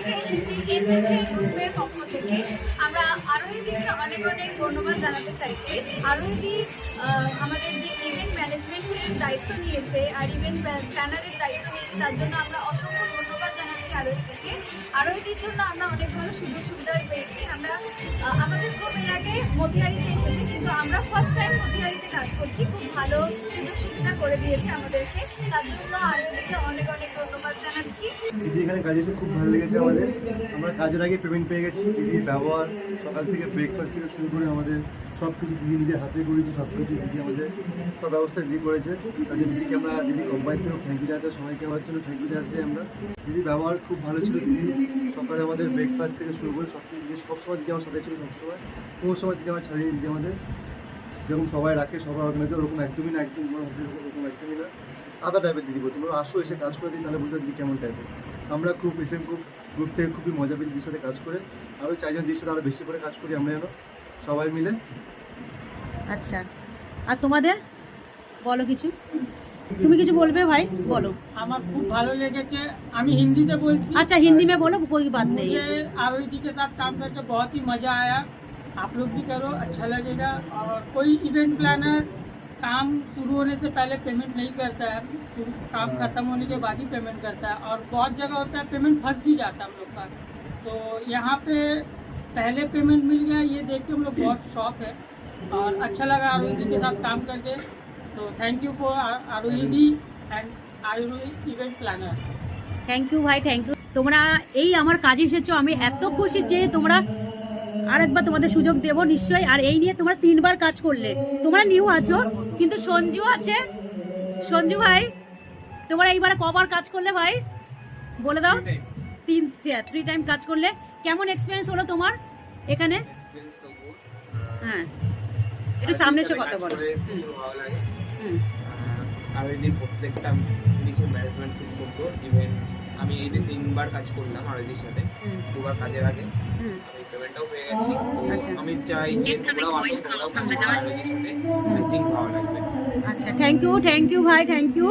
থেকে এসেছি এসএমকে গ্রুপের পক্ষ থেকে। আমরা আরোহীদিকে অনেক অনেক ধন্যবাদ জানাতে চাইছি। আরোহীদি আমাদের যে ইভেন্ট ম্যানেজমেন্টের দায়িত্ব নিয়েছে আর ইভেন্ট প্ল্যানারের দায়িত্ব নিয়েছে, তার জন্য আমরা অসংখ্য ধন্যবাদ জানাচ্ছি আরোহীদিকে। আরোহীদির জন্য আমরা অনেকগুলো সুযোগ সুবিধা পেয়েছি। আমরা আমাদের গ্রুপ এর আগে মতিহারিতে এসেছি, কিন্তু আমরা ফার্স্ট টাইম মতিহারিতে কাজ করছি। খুব ভালো সুযোগ সুবিধা করে দিয়েছে আমাদেরকে, তার জন্য আরোহীদিকে অনেক অনেক ধন্যবাদ জানাচ্ছি। দিদি এখানে কাজে এসে খুব ভালো লেগেছে আমাদের। আমরা কাজের আগে পেমেন্ট পেয়ে গেছি। দিদির ব্যবহার সকাল থেকে ব্রেকফাস্ট থেকে শুরু করে আমাদের সব কিছু দিদি নিজের হাতে করেছে, সব কিছু দিদি আমাদের সব ব্যবস্থা দিদি করেছে। তার জন্য দিদিকে আমরা দিদি কোম্পানি থেকেও থ্যাংক ইউ জানাতে, সবাইকে আমার জন্য থ্যাংক ইউ জানাচ্ছি আমরা। দিদির ব্যবহার খুব ভালো ছিল। দিদি সকালে আমাদের ব্রেকফাস্ট থেকে শুরু করে সব কিছু দিদি সবসময় দিদি আমার সাথে ছিল, সবসময় কোনো সময় দিদি আমার ছাড়িয়ে দিদি আমাদের যেরকম সবাই রাখে, সবাই অর্গানাইজার ওরকম একদমই না, একদম তোমার হচ্ছে ওরকম একদমই না, আধা টাইপের দিদি বলতো। তোমরা আসো, এসে কাজ করে দিই, তাহলে বুঝতে দিদি কেমন টাইপের। আমরা খুব এসএম গ্রুপ থেকে খুবই মজা পেয়েছি দিদির সাথে কাজ করে। আরও চাইজন দিদির সাথে আরও বেশি করে কাজ করি আমরা যেন সবাই মিলে। আচ্ছা, আর তোমাদের বলো কিছু, তুমি কিছু বলবে ভাই, বলো। আমার খুব ভালো লেগেছে। আমি हिंदी बोलती। अच्छा हिंदी में बोलो, कोई बात नहीं। मुझे आरोही के साथ काम करके बहुत ही मज़ा आया। आप लोग भी करो, अच्छा लगेगा। और कोई इवेंट प्लानर काम शुरू होने से पहले पेमेंट नहीं करता है, काम खत्म होने के बाद ही पेमेंट करता है। और बहुत जगह होता है पेमेंट फंस भी जाता है हम लोग का। तो यहाँ पे पहले पेमेंट मिल गया, ये देख के हम लोग बहुत शौक है और अच्छा लगा आरोही के साथ काम करके। तो thank you for Aarohi and Aarohi event planner. Thank you ভাই, থ্যাংক ইউ। তোমরা এই আমার কাজে এসেছো, আমি এত খুশি যে তোমরা আরেকবার তোমাদের সুযোগ দেবো নিশ্চয়ই। আর এই নিয়ে তোমরা 3বার কাজ করলে, তোমরা নিউ আছো কিন্তু সঞ্জু আছে। সঞ্জু ভাই তোমরা এইবারে কবার কাজ করলে ভাই বলে দাও? 3 টাইম কাজ করলে। কেমন এক্সপিরিয়েন্স হলো তোমার এখানে? হ্যাঁ, একটু সামনে এসে কথা বলো। ভালো লাগে। আর এদিন প্রত্যেকটা জিনিসের ম্যানেজমেন্ট খুব সুন্দর। ইভেন আমি এই দিন 3বার কাজ করলাম আরোহীর সাথে, 2বার কাজের আগে আমি পেমেন্টটাও পেয়ে গেছি। তো আমি চাই যে তোমরাও আসো, তোমরাও কাজ করো আরোহীর সাথে, আই থিঙ্ক ভালো লাগবে। আচ্ছা, থ্যাংক ইউ ভাই, থ্যাংক ইউ।